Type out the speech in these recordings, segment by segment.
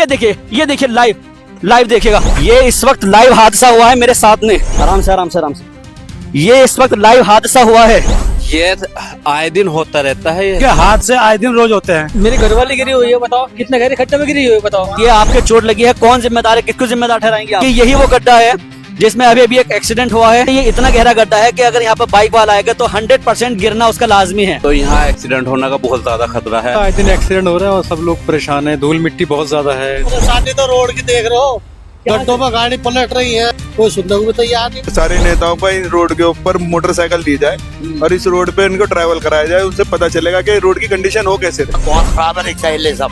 ये देखिए लाइव देखिएगा। ये इस वक्त लाइव हादसा हुआ है मेरे साथ में। आराम से। ये इस वक्त लाइव हादसा हुआ है। ये आए दिन होता रहता है। ये हादसे आए दिन रोज होते हैं। मेरी घरवाली गिरी हुई है, बताओ कितने घर इकट्ठे में गिरी हुई है, बताओ। ये आपके चोट लगी है, कौन जिम्मेदार है, किसको जिम्मेदार ठहराएंगे आप? यही वो गड्ढा है जिसमें अभी एक एक्सीडेंट हुआ है। ये इतना गहरा गड्ढा है कि अगर यहाँ पर बाइक वाला आएगा तो 100% गिरना उसका लाजमी है। तो यहाँ एक्सीडेंट होने का बहुत ज्यादा खतरा है। आए दिन एक्सीडेंट हो रहा है और सब लोग परेशान है। धूल मिट्टी बहुत ज्यादा है। शादी तो रोड की देख रहे हो, गड्ढों में गाड़ी पलट रही है, कोई सुनने को भी तैयार नहीं। सारे नेताओं को इन रोड के ऊपर मोटरसाइकिल दी जाए और इस रोड पे इनको ट्रैवल कराया जाए, उससे पता चलेगा कि रोड की कंडीशन हो कैसे रही। बहुत खराब है रिक्शा।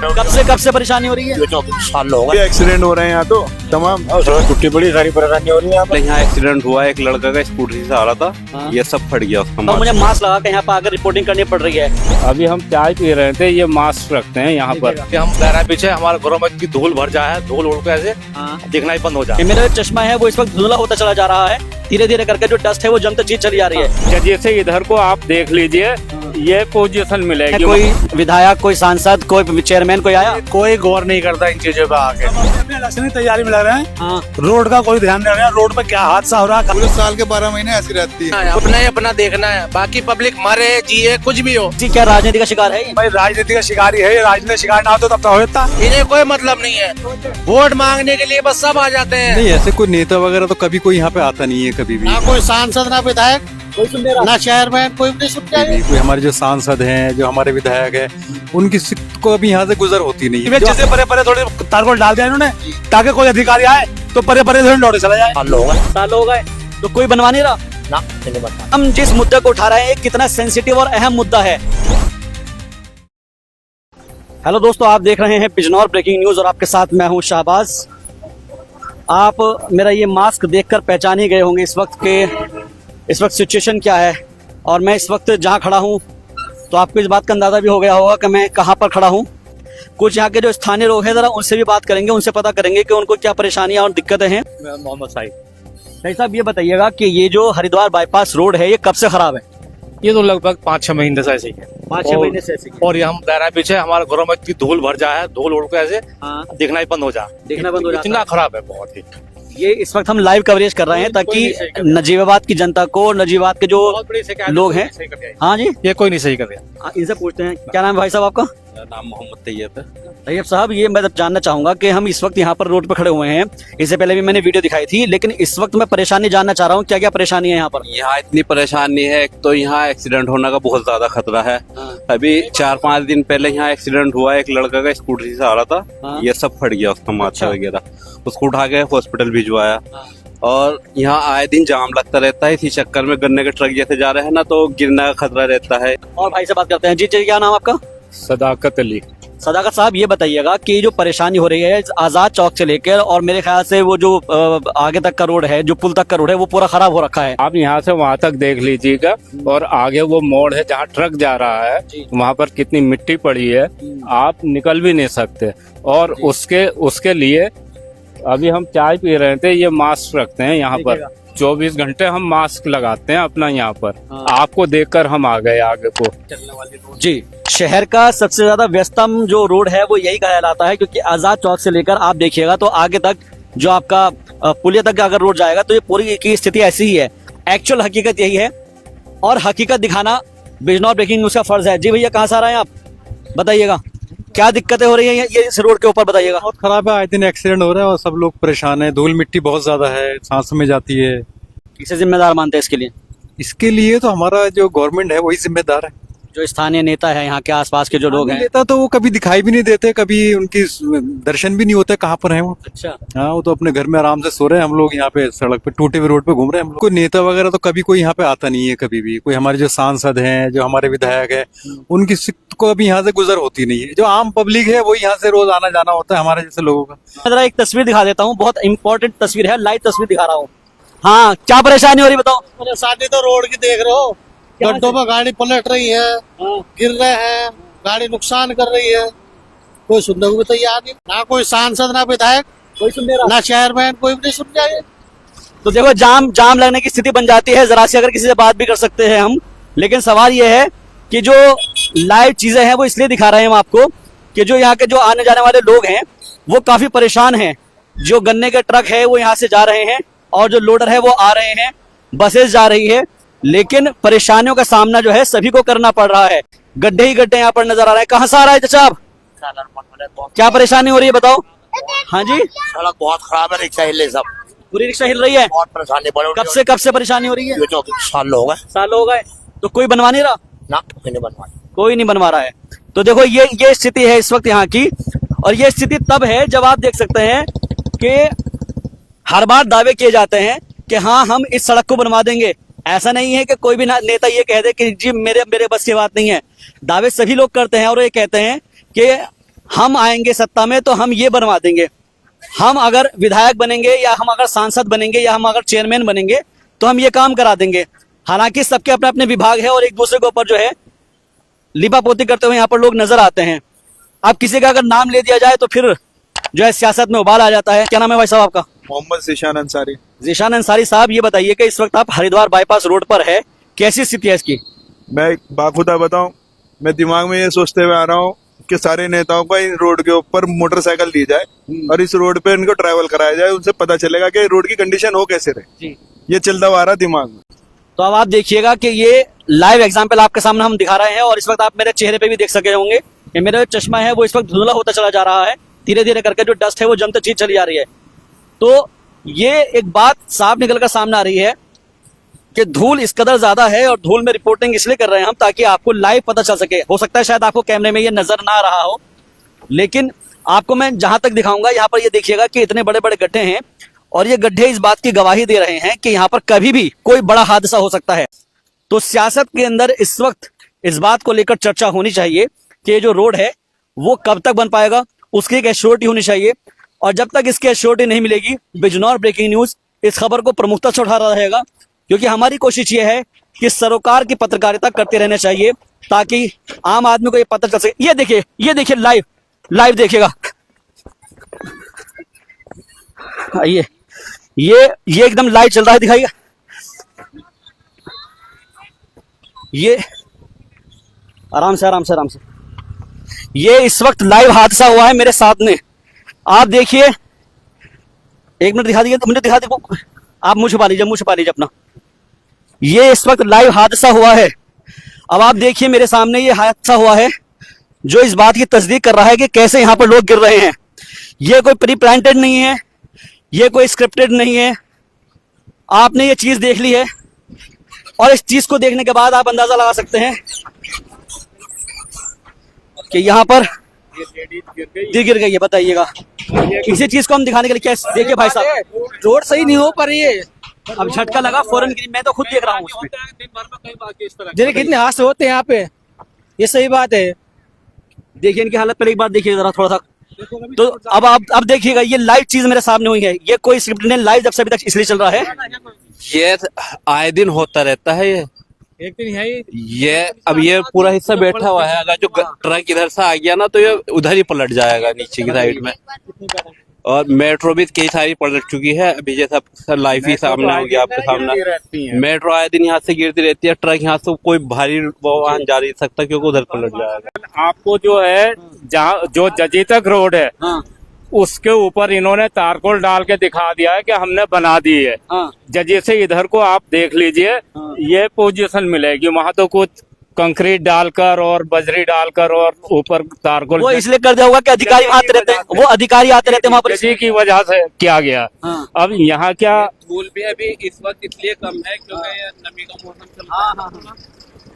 कब से परेशानी हो रही है? ये एक्सीडेंट हो रहे हैं यहाँ तो तमाम छुट्टी बड़ी सारी परेशानी हो रही है। यहाँ एक्सीडेंट हुआ, एक लड़का का स्कूटरी से आ रहा था, ये सब फट गया उसका। तो मुझे मास्क लगा के यहाँ पर आकर रिपोर्टिंग करनी पड़ रही है। अभी हम चाय पी रहे थे, ये मास्क रखते हैं यहाँ पर। हम गहरा पीछे हमारे घरों में की धूल भर जाए, धूल उड़ के ऐसे दिखना ही बंद हो जाए। मेरा चश्मा है वो इस वक्त धुंधला होता चला जा रहा है। धीरे धीरे करके जो डस्ट है वो जमते चीज चली जा रही है। जैसे इधर को आप देख लीजिए, ये पोजीशन मिलेगी। कोई विधायक, कोई सांसद, कोई चेयरमैन कोई आया? कोई गौर नहीं करता इन चीजों पे आके। अपने इलेक्शन की तैयारी में लग रहे हैं। हाँ। रोड का कोई ध्यान नहीं रहा है। रोड पे क्या हादसा हो रहा है। पूरे साल के 12 महीने ऐसी रहती है। अपना देखना है, बाकी पब्लिक मरे जिए कुछ भी हो। जी, क्या राजनीति का शिकार है? भाई राजनीति का शिकारी है। राजनीति शिकार ना हो तो तब तो होता। इन्हें कोई मतलब नहीं है, वोट मांगने के लिए बस सब आ जाते हैं। नहीं, ऐसे कोई नेता वगैरह तो कभी कोई यहाँ पे आता नहीं है कभी भी। ना कोई सांसद, ना विधायक, ना चेयरमैन, कोई नहीं सुन रहा है। कोई हमारे जो सांसद हैं, जो हमारे विधायक हैं, उनकी को अभी यहाँ से गुजर होती नहीं है। जैसे परे परे थोड़े तारकोल डाल दिया इन्होंने ताकि कोई अधिकारी आए तो परे परे थोड़े लौटे चला जाए। साल हो गए तो कोई बनवा नहीं रहा ना। हम जिस मुद्दे को उठा रहे हैं कितना सेंसिटिव और अहम मुद्दा है। हेलो दोस्तों, आप देख रहे हैं बिजनौर ब्रेकिंग न्यूज और आपके साथ मैं हूं शाहबाज। आप मेरा ये मास्क देखकर पहचान ही गए होंगे इस वक्त सिचुएशन क्या है। और मैं इस वक्त जहां खड़ा हूं तो आपको इस बात का अंदाजा भी हो गया होगा कि मैं कहां पर खड़ा हूं। कुछ यहाँ के जो स्थानीय लोग हैं, जरा उनसे भी बात करेंगे, उनसे पता करेंगे कि उनको क्या परेशानियां और दिक्कतें हैं। मोहम्मद साहिब, भाई साहब ये बताइएगा कि ये जो हरिद्वार बाईपास रोड है ये कब से खराब है? ये तो लगभग 5-6 महीने से ऐसे ही है। 5-6 महीने से ऐसे ही। और ये हम गहरा पीछे हमारे घरों में की धूल भर जाए, धूल उड़ के ऐसे दिखना ही बंद हो जाए। दिखना बंद हो जाता है। इतना खराब है बहुत ही। ये इस वक्त हम लाइव कवरेज कर रहे हैं ताकि नजीबाबाद की जनता को, नजीबाबाद के जो लोग हैं। हाँ जी, ये कोई नहीं सही कर रहा। इनसे पूछते हैं, क्या नाम है भाई साहब आपका? मेरा नाम मोहम्मद तैयब है। तैयब साहब, ये मैं जानना चाहूंगा कि हम इस वक्त यहाँ पर रोड पर खड़े हुए हैं। इससे पहले भी मैंने वीडियो दिखाई थी, लेकिन इस वक्त मैं परेशानी जानना चाह रहा हूँ, क्या क्या परेशानी है यहाँ पर? यहाँ इतनी परेशानी है, एक तो यहाँ एक्सीडेंट होने का बहुत ज्यादा खतरा है। अभी 4-5 दिन पहले यहाँ एक्सीडेंट हुआ, एक लड़का का स्कूटरी से आ रहा था, ये सब फट गया उसका माथा वगैरह। उसको उठा के हॉस्पिटल भिजवाया। और यहाँ आए दिन जाम लगता रहता है, इसी चक्कर में गन्ने के ट्रक जैसे जा रहे हैं ना तो गिरने का खतरा रहता है। और भाई से बात करते हैं। जी जी, क्या नाम आपका? सदाकत अली। सदाकत साहब, ये बताइएगा कि जो परेशानी हो रही है आजाद चौक से लेकर, और मेरे ख्याल से वो जो आगे तक का रोड है, जो पुल तक का रोड है, वो पूरा खराब हो रखा है। आप यहाँ से वहाँ तक देख लीजिएगा, और आगे वो मोड़ है जहाँ ट्रक जा रहा है, वहाँ पर कितनी मिट्टी पड़ी है, आप निकल भी नहीं सकते। और उसके लिए अभी हम चाय पी रहे थे, ये मास्क रखते हैं यहाँ पर। 24 घंटे हम मास्क लगाते हैं अपना यहाँ पर। आपको देखकर हम आ गए आगे को। जी, शहर का सबसे ज्यादा व्यस्तम जो रोड है वो यही कहलाता है, क्योंकि आजाद चौक से लेकर आप देखिएगा तो आगे तक जो आपका पुलिया तक अगर रोड जाएगा तो ये पूरी की स्थिति ऐसी ही है। एक्चुअल हकीकत यही है और हकीकत दिखाना बिजनौर ब्रेकिंग न्यूज का फर्ज है। जी भैया, कहाँ से आ रहे हैं आप, बताइएगा क्या दिक्कतें हो रही है ये इस रोड के ऊपर, बताइएगा। बहुत खराब है। आए दिन एक्सीडेंट हो रहा है और सब लोग परेशान है। धूल मिट्टी बहुत ज्यादा है, सांस में जाती है। किसे जिम्मेदार मानते हैं इसके लिए? इसके लिए तो हमारा जो गवर्नमेंट है वही जिम्मेदार है। जो स्थानीय नेता है यहाँ के आसपास के जो लोग हैं। नेता तो वो कभी दिखाई भी नहीं देते, कभी उनकी दर्शन भी नहीं होते कहाँ पर है वो। अच्छा। हाँ, वो तो अपने घर में आराम से सो रहे हैं। हम लोग यहाँ पे सड़क पे टूटे हुए रोड पे घूम रहे हैं। हम लोग कोई नेता वगैरह तो कभी कोई यहाँ पे आता नहीं है कभी भी। कोई हमारे जो सांसद हैं, जो हमारे विधायक है, उनकी को अभी यहाँ से गुजर होती नहीं है। जो आम पब्लिक है वो यहाँ से रोज आना जाना होता है हमारे जैसे लोगों का। मैं जरा एक तस्वीर दिखा देता हूँ, बहुत इंपॉर्टेंट तस्वीर है, लाइव तस्वीर दिखा रहा हूँ। हाँ, क्या परेशानी हो रही बताओ? शादी तो रोड की देख रहे हो, गड्ढों में गाड़ी पलट रही है, गिर रहे हैं, गाड़ी नुकसान कर रही है, कोई सुनने को भी तैयार नहीं। ना कोई सांसद, ना विधायक, कोई सुन रहा, ना चेयरमैन, कोई भी नहीं सुन रहा है। तो देखो जाम लगने की स्थिति बन जाती है। जरा सी अगर किसी से बात भी कर सकते हैं हम, लेकिन सवाल ये है कि जो लाइव चीजें हैं वो इसलिए दिखा रहे हैं हम आपको कि जो यहाँ के जो आने जाने वाले लोग हैं वो काफी परेशान हैं। जो गन्ने के ट्रक है वो यहाँ से जा रहे हैं और जो लोडर है वो आ रहे हैं, बसेस जा रही है, लेकिन परेशानियों का सामना जो है सभी को करना पड़ रहा है। गड्ढे ही गड्ढे यहाँ पर नजर आ रहे हैं। कहाँ से आ रहा है चाचा आप? क्या परेशानी हो रही है बताओ। हाँ जी, सड़क बहुत खराब है, रिक्शा हिले सब, पूरी रिक्शा हिल रही है। बहुत परेशानी पड़ कब से परेशानी हो रही है? जो साल हो गए साल हो गए तो कोई बनवा नहीं रहा? ना, नहीं बनवा, कोई नहीं बनवा रहा है। तो देखो ये स्थिति है इस वक्त यहाँ की, और ये स्थिति तब है जब आप देख सकते हैं कि हर बार दावे किए जाते हैं कि हाँ हम इस सड़क को बनवा देंगे। ऐसा नहीं है कि कोई भी नेता ये कह दे कि जी मेरे बस की बात नहीं है। दावे सभी लोग करते हैं और ये कहते हैं कि हम आएंगे सत्ता में तो हम ये बनवा देंगे, हम अगर विधायक बनेंगे या हम अगर सांसद बनेंगे या हम अगर चेयरमैन बनेंगे तो हम ये काम करा देंगे। हालांकि सबके अपने अपने विभाग है और एक दूसरे के ऊपर जो है लिपापोती करते हुए यहाँ पर लोग नजर आते हैं। अब किसी का अगर नाम ले दिया जाए तो फिर जो है सियासत में उबाल आ जाता है। क्या नाम है भाई साहब आपका? मोहम्मद ज़ीशान अंसारी। ज़ीशान अंसारी साहब, ये बताइए कि इस वक्त आप हरिद्वार बाईपास रोड पर है, कैसी स्थिति है इसकी? मैं बाखुदा बताऊं, मैं दिमाग में ये सोचते हुए आ रहा हूँ कि सारे नेताओं को इन रोड के ऊपर मोटरसाइकिल दी जाए और इस रोड पे इनको ट्रैवल कराया जाए, उनसे पता चलेगा कि रोड की कंडीशन हो कैसे रहे। ये चलता हुआ आ रहा दिमाग में। तो अब आप देखिएगा कि ये लाइव एग्जाम्पल आपके सामने हम दिखा रहे हैं और इस वक्त आप मेरे चेहरे पे भी देख सके होंगे कि मेरा जो चश्मा है वो इस वक्त धुंधला होता चला जा रहा है। धीरे धीरे करके जो डस्ट है वो जमते चीज चली जा रही है। तो ये एक बात साफ निकल कर सामने आ रही है कि धूल इस कदर ज्यादा है, और धूल में रिपोर्टिंग इसलिए कर रहे हैं हम ताकि आपको लाइव पता चल सके। हो सकता है शायद आपको कैमरे में ये नजर ना आ रहा हो, लेकिन आपको मैं जहां तक दिखाऊंगा यहाँ पर ये देखिएगा कि इतने बड़े बड़े गड्ढे हैं और ये गड्ढे इस बात की गवाही दे रहे हैं कि यहाँ पर कभी भी कोई बड़ा हादसा हो सकता है। तो सियासत के अंदर इस वक्त इस बात को लेकर चर्चा होनी चाहिए कि ये जो रोड है वो कब तक बन पाएगा, उसकी एक एश्योरिटी होनी चाहिए। और जब तक इसकी एश्योरिटी नहीं मिलेगी, बिजनौर ब्रेकिंग न्यूज इस खबर को प्रमुखता से उठा रहा रहेगा, क्योंकि हमारी कोशिश ये है कि सरोकार की पत्रकारिता करते रहना चाहिए ताकि आम आदमी को ये पता चल सके। ये देखिए लाइव देखिएगा। ये एकदम लाइव चल रहा है, दिखाइए। ये आराम से ये इस वक्त लाइव हादसा हुआ है मेरे साथ में। आप देखिए, एक मिनट दिखा दीजिए, आप मुंह छुपा लीजिए अपना। ये इस वक्त लाइव हादसा हुआ है। अब आप देखिए मेरे सामने ये हादसा हुआ है जो इस बात की तस्दीक कर रहा है कि कैसे यहाँ पर लोग गिर रहे हैं। ये कोई प्री प्लांटेड नहीं है, ये कोई स्क्रिप्टेड नहीं है। आपने ये चीज देख ली है और इस चीज को देखने के बाद आप अंदाजा लगा सकते हैं कि यहाँ पर गिर गई है। बताइएगा, किसी चीज को हम दिखाने के लिए क्या? देखिए भाई साहब, रोड सही नहीं हो पर ये अब झटका लगा फौरन गिरी। मैं तो खुद देख रहा हूँ उसमें। देखिए कितने हादसे होते हैं यहाँ पे, ये सही बात है। देखिए इनकी हालत पहले एक बार देखिए जरा थोड़ा सा। तो अब देखिएगा, ये लाइव चीज मेरे सामने हुई है। ये कोई स्क्रिप्ट नहीं, लाइव जब से अभी तक इसलिए चल रहा है। ये आए दिन होता रहता है। ये एक दिन है ये अब ये पूरा हिस्सा बैठा हुआ है। अगर जो ट्रक इधर से आ गया ना तो ये उधर ही पलट जाएगा नीचे की साइड में। और मेट्रो भी कई सारी पलट चुकी है। अभी जैसा लाइफ ही सामने हो गया आपके सामने। मेट्रो आए दिन यहाँ से गिरती रहती है। ट्रक यहाँ से कोई भारी वाहन जा नहीं सकता क्योंकि उधर पलट जाएगा। आपको जो है जहाँ जो जजी तक रोड है उसके ऊपर इन्होंने तारकोल डाल के दिखा दिया है कि हमने बना दी है। जजी से इधर को आप देख लीजिए, ये पोजीशन मिलेगी। वहां तो कुछ कंक्रीट डालकर और बजरी डालकर और ऊपर तारकोल वो इसलिए कर दिया होगा कि अधिकारी आते रहते हैं, वो अधिकारी आते रहते हैं वहाँ पर, इसी की वजह से किया गया। अब यहाँ क्या धूल भी अभी इस वक्त इसलिए कम है क्योंकि नमी का मौसम चल रहा है।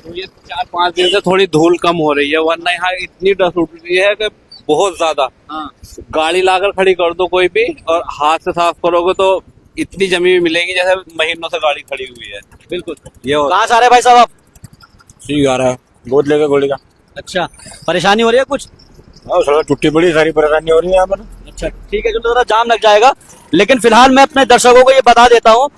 तो ये 4-5 दिन से थोड़ी धूल कम हो रही है, वरना यहाँ इतनी डस्ट उठ रही है कि बहुत ज्यादा। गाड़ी लाकर खड़ी कर दो कोई भी और हाथ से साफ करोगे तो इतनी जमी हुई मिलेगी जैसे महीनों से गाड़ी खड़ी हुई है। बिल्कुल। ये कहाँ से आ रहे भाई साहब आप? ठीक आ रहा है, गोद लेकर गोली का। अच्छा, परेशानी हो रही है कुछ? टूटी बड़ी सारी परेशानी हो रही है यहाँ पर। अच्छा ठीक है, जो जरा जाम लग जाएगा। लेकिन फिलहाल मैं अपने दर्शकों को ये बता देता हूँ,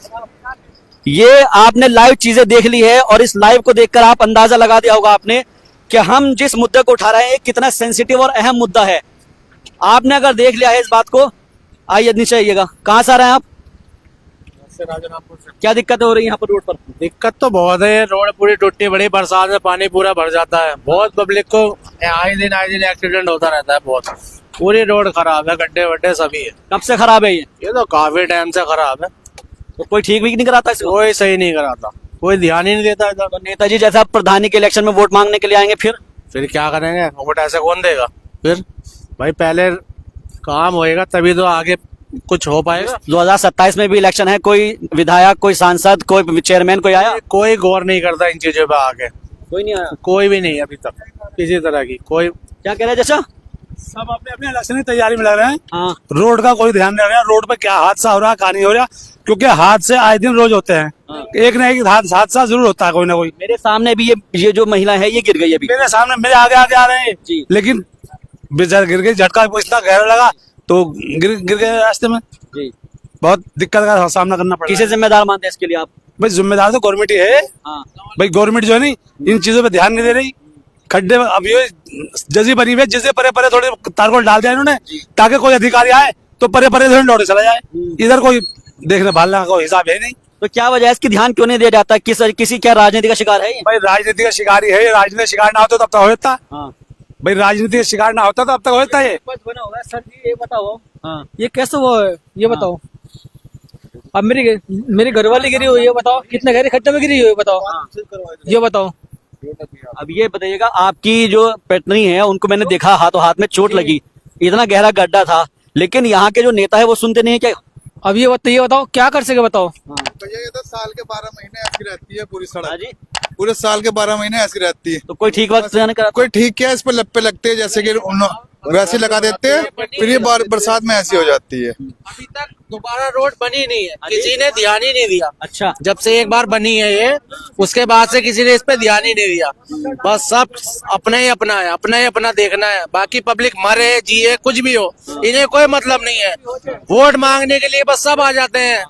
ये आपने लाइव चीजें देख ली है और इस लाइव को देखकर आप अंदाजा लगा दिया होगा आपने कि हम जिस मुद्दे को उठा रहे हैं कितना सेंसिटिव और अहम मुद्दा है। आपने अगर देख लिया है इस बात को, आइए नीचे आइएगा। कहाँ से आ रहे हैं आप? क्या दिक्कत हो रही है यहाँ पर रोड पर? दिक्कत तो बहुत है, रोड पूरी टूटी बड़ी, बरसात में पानी पूरा भर जाता है। बहुत पब्लिक को आए दिन एक्सीडेंट होता रहता है बहुत। पूरी रोड खराब है, गड्ढे वड्ढे सभी है। कब से खराब है ये? तो काफी टाइम से खराब है, तो कोई ठीक भी नहीं कराता इसको? कोई सही नहीं कराता, कोई ध्यान ही नहीं देता इधर। तो नेताजी जैसा प्रधानी के इलेक्शन में वोट मांगने के लिए आएंगे फिर क्या करेंगे, वोट ऐसे कौन देगा? फिर भाई पहले काम होएगा तभी तो आगे कुछ हो पाएगा। 2027 में भी इलेक्शन है, कोई विधायक, कोई सांसद, कोई चेयरमैन कोई आया? कोई गौर नहीं करता इन चीजों पे आगे, कोई नहीं आया। कोई भी नहीं अभी तक किसी तरह की। कोई क्या कह रहे हैं चाचा? सब अपने अपने इलेक्शन की तैयारी में लग रहे हैं। हाँ, रोड का कोई ध्यान नहीं रहा, रोड पे क्या हादसा हो रहा है, कहाँ नहीं हो रहा, क्योंकि हादसे आए दिन रोज होते हैं। एक ना एक हादसा जरूर होता है कोई ना कोई। मेरे सामने भी ये जो महिला है ये गिर गई अभी। मेरे सामने मेरे आगे आगे आ रहे हैं जी। लेकिन बेचारा गिर गई, झटका इतना गहरा लगा तो गिर गए रास्ते में। जी। बहुत दिक्कत का सामना करना पड़ा। किसे जिम्मेदार मानते हैं इसके लिए आप? भाई जिम्मेदार तो गवर्नमेंट ही है। हाँ। भाई गवर्नमेंट जो है नहीं इन चीजों पे ध्यान नहीं दे रही। खड्डे अब ये जजी बनी हुई है, जिसे परे परे थोड़े तारकोल डाल दिया इन्होंने ताकि कोई अधिकारी आए तो परे परे थोड़े लौटे चला जाए। इधर कोई देखने भालने का कोई हिसाब है नहीं। तो क्या वजह है इसकी, ध्यान क्यों नहीं दिया जाता? किसी क्या राजनीति का शिकार है ये? भाई राजनीति का शिकारी है, राजनीति का शिकार ना होता तब तक होता। हाँ। भाई राजनीति का शिकार ना होता तो अब तक होता है। बना होगा सर जी, ये बताओ। हाँ। ये कैसे वो है ये बताओ। अब मेरी घरवाली गिरी हुई है, बताओ कितने गहरे खड्डे में गिरी हुई है, बताओ ये बताओ। अब ये बताइएगा, आपकी जो पत्नी है उनको मैंने देखा हाथों हाथ में चोट लगी, इतना गहरा गड्ढा था, लेकिन यहाँ के जो नेता है वो सुनते नहीं है क्या? अब ये बताओ क्या कर सके, बताओ। तो ये तो साल के 12 महीने ऐसी रहती है पूरी हाँ सड़क। जी। पूरे साल के 12 महीने ऐसी रहती है। तो कोई ठीक वक्त से करा? कोई ठीक क्या है, इस पर लप्पे लगते हैं जैसे कि वैसे लगा देते हैं, फिर ये बरसात में ऐसी हो जाती है। अभी तक दोबारा रोड बनी नहीं है, किसी ने ध्यान ही नहीं दिया। अच्छा। जब से एक बार बनी है ये, उसके बाद से किसी ने इस पे ध्यान ही नहीं दिया। बस सब अपना ही अपना है, अपना ही अपना देखना है, बाकी पब्लिक मरे जिए कुछ भी हो इन्हें कोई मतलब नहीं है। वोट मांगने के लिए बस सब आ जाते हैं,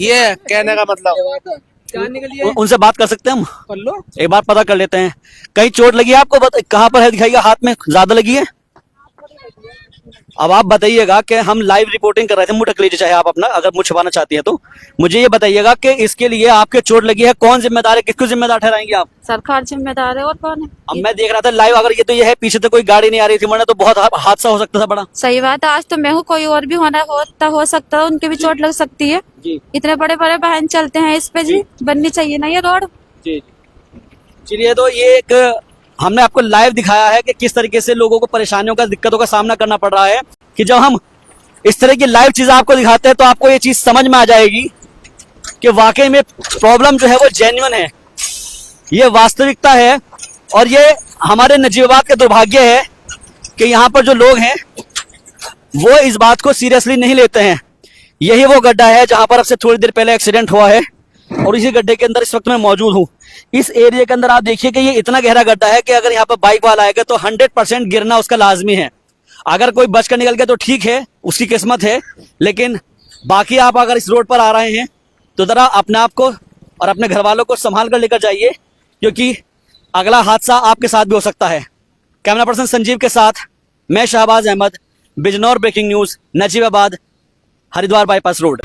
ये कहने का मतलब। उनसे बात कर सकते हैं हम? कर लो। एक बार पता कर लेते हैं। कहीं चोट लगी है आपको? कहाँ पर है, दिखाइएगा। हाथ में ज्यादा लगी है? अब आप बताइएगा कि हम लाइव रिपोर्टिंग कर रहे थे, मुंह ढक लीजिए चाहे आप अपना, अगर मुंह छुपाना चाहती है तो। मुझे ये बताइएगा कि इसके लिए आपके चोट लगी है, कौन जिम्मेदार है, किसको जिम्मेदार ठहराएंगे आप? सरकार जिम्मेदार है, और कौन है? अब मैं देख रहा था लाइव, अगर ये तो ये है, पीछे तो कोई गाड़ी नहीं आ रही थी, वरना तो बहुत हादसा हो सकता था बड़ा। सही बात है, आज तो मैं हूँ, कोई और भी हो सकता है, उनके भी चोट लग सकती है जी। इतने बड़े बड़े वाहन चलते हैं इस पे जी, बननी चाहिए ना ये रोड। जी। चलिए, तो ये एक हमने आपको लाइव दिखाया है कि किस तरीके से लोगों को परेशानियों का, दिक्कतों का सामना करना पड़ रहा है। कि जब हम इस तरह की लाइव चीजें आपको दिखाते हैं तो आपको ये चीज समझ में आ जाएगी कि वाकई में प्रॉब्लम जो है वो जेन्युइन है, ये वास्तविकता है। और ये हमारे नजीबाबाद का दुर्भाग्य है कि यहाँ पर जो लोग हैं वो इस बात को सीरियसली नहीं लेते हैं। यही वो गड्ढा है जहां पर अब से थोड़ी देर पहले एक्सीडेंट हुआ है, और इसी गड्ढे के अंदर इस वक्त मैं मौजूद हूँ। इस एरिया के अंदर आप देखिए कि ये इतना गहरा गड्ढा है कि अगर यहाँ पर बाइक वाला आएगा तो 100% गिरना उसका लाजमी है। अगर कोई बचकर निकल गया तो ठीक है, उसकी किस्मत है, लेकिन बाकी आप अगर इस रोड पर आ रहे हैं तो जरा अपने आप को और अपने घर वालों को संभाल कर लेकर जाइए, क्योंकि अगला हादसा आपके साथ भी हो सकता है। कैमरा पर्सन संजीव के साथ मैं Shahbaz Ahmad, Bijnor breaking news, Najibabad, Haridwar bypass road.